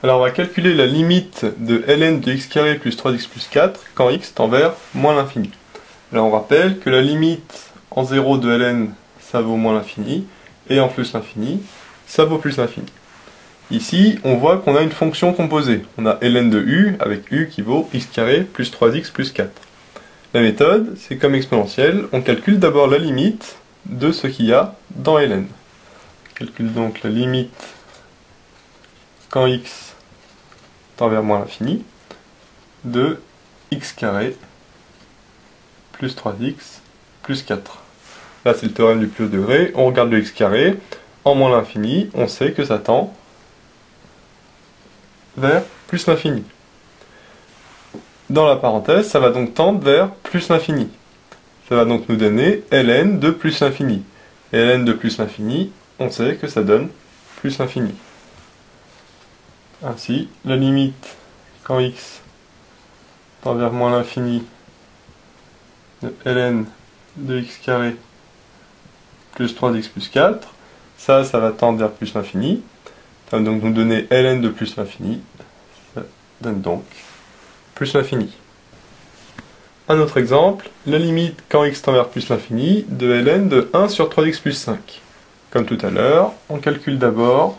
Alors on va calculer la limite de ln de x carré plus 3x plus 4 quand x tend vers moins l'infini. Alors on rappelle que la limite en 0 de ln ça vaut moins l'infini et en plus l'infini ça vaut plus l'infini. Ici on voit qu'on a une fonction composée. On a ln de u avec u qui vaut x carré plus 3x plus 4. La méthode c'est comme exponentielle, on calcule d'abord la limite de ce qu'il y a dans ln. On calcule donc la limite quand x tend vers moins l'infini, de x carré plus 3x plus 4. Là c'est le théorème du plus haut degré, on regarde le x carré, en moins l'infini, on sait que ça tend vers plus l'infini. Dans la parenthèse, ça va donc tendre vers plus l'infini. Ça va donc nous donner ln de plus l'infini. Et ln de plus l'infini, on sait que ça donne plus l'infini. Ainsi, la limite quand x tend vers moins l'infini de ln de x carré plus 3x plus 4, ça va tendre vers plus l'infini. Ça va donc nous donner ln de plus l'infini. Ça donne donc plus l'infini. Un autre exemple, la limite quand x tend vers plus l'infini de ln de 1 sur 3x plus 5. Comme tout à l'heure, on calcule d'abord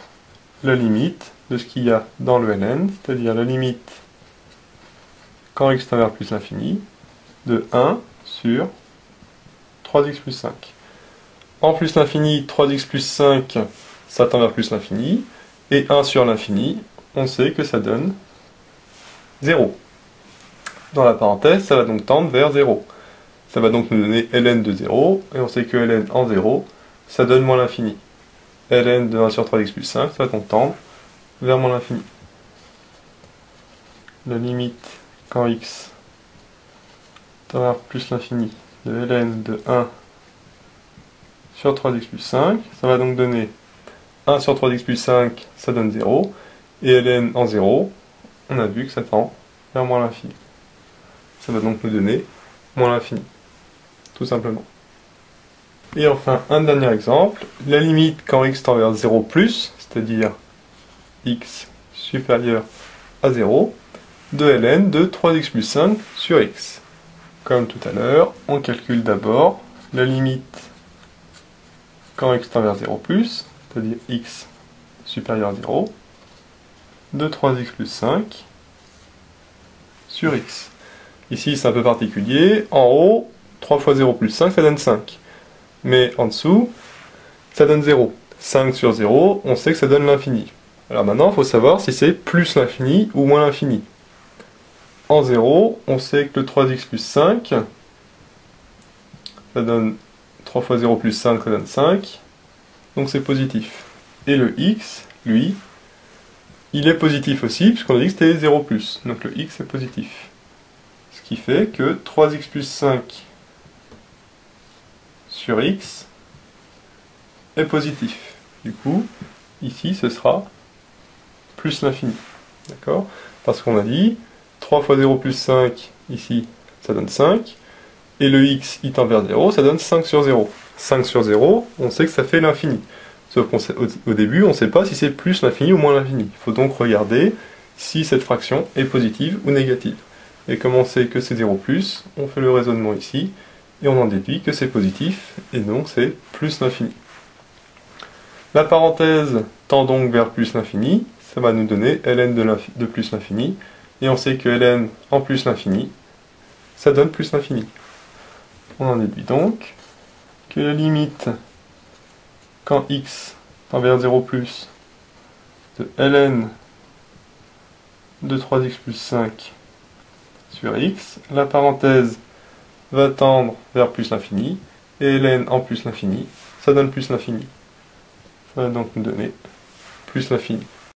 la limite de ce qu'il y a dans le ln, c'est-à-dire la limite quand x tend vers plus l'infini de 1 sur 3x plus 5. En plus l'infini, 3x plus 5, ça tend vers plus l'infini, et 1 sur l'infini, on sait que ça donne 0. Dans la parenthèse, ça va donc tendre vers 0. Ça va donc nous donner ln de 0, et on sait que ln en 0, ça donne moins l'infini. ln de 1 sur 3x plus 5, ça va donc tendre vers moins l'infini. La limite quand x tend vers plus l'infini de ln de 1 sur 3x plus 5, ça va donc donner 1 sur 3x plus 5, ça donne 0, et ln en 0, on a vu que ça tend vers moins l'infini. Ça va donc nous donner moins l'infini, tout simplement. Et enfin, un dernier exemple, la limite quand x tend vers 0+, c'est-à-dire x supérieur à 0, de ln de 3x plus 5 sur x. Comme tout à l'heure, on calcule d'abord la limite quand x tend vers 0+, c'est-à-dire x supérieur à 0, de 3x plus 5 sur x. Ici, c'est un peu particulier. En haut, 3 fois 0 plus 5, ça donne 5. Mais en dessous, ça donne 0. 5 sur 0, on sait que ça donne l'infini. Alors maintenant, il faut savoir si c'est plus l'infini ou moins l'infini. En 0, on sait que le 3x plus 5, ça donne 3 fois 0 plus 5, ça donne 5. Donc c'est positif. Et le x, lui, il est positif aussi, puisqu'on a dit que c'était 0 plus. Donc le x est positif. Ce qui fait que 3x plus 5 sur x est positif. Du coup, ici, ce sera plus l'infini. D'accord? Parce qu'on a dit 3 fois 0 plus 5, ici, ça donne 5. Et le x, il tend vers 0, ça donne 5 sur 0. 5 sur 0, on sait que ça fait l'infini. Sauf qu'au début, on ne sait pas si c'est plus l'infini ou moins l'infini. Il faut donc regarder si cette fraction est positive ou négative. Et comme on sait que c'est 0+, on fait le raisonnement ici, et on en déduit que c'est positif, et donc c'est plus l'infini. La parenthèse tend donc vers plus l'infini, ça va nous donner ln de plus l'infini, et on sait que ln en plus l'infini, ça donne plus l'infini. On en déduit donc que la limite quand x tend vers 0+, de ln de 3x plus 5 sur x, la parenthèse va tendre vers plus l'infini, et ln en plus l'infini, ça donne plus l'infini. Ça va donc nous donner plus l'infini.